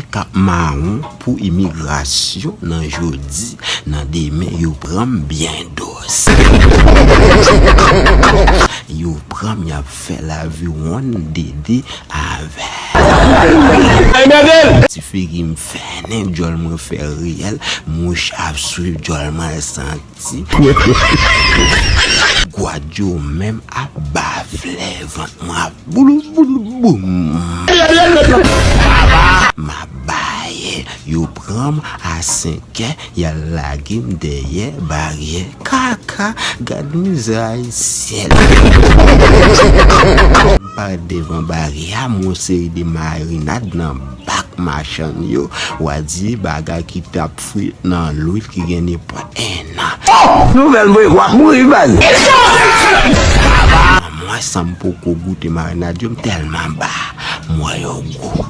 Mwen kap mawon pour imigrasyon nan jodi nan demain yo pram bien dos. Yo pram y a fait la vie one dédé avec. Si fait qui me fait ne jol me fait réel, mon chaf sur jol me senti. Guadio même à bafle vent moi boulou boulou boum. Ma baye yo pram à 5 heures y'a la game derrière barrière kaka gade misère ciel. Par devant barrière mon série de marinade dans bac machin yo wadi bagay qui tap fruit dans l'huile qui gagne pas un an. Nouvelle moi mourir ban. Moi ça me poko goûter marinade tellement bas moi yo goût.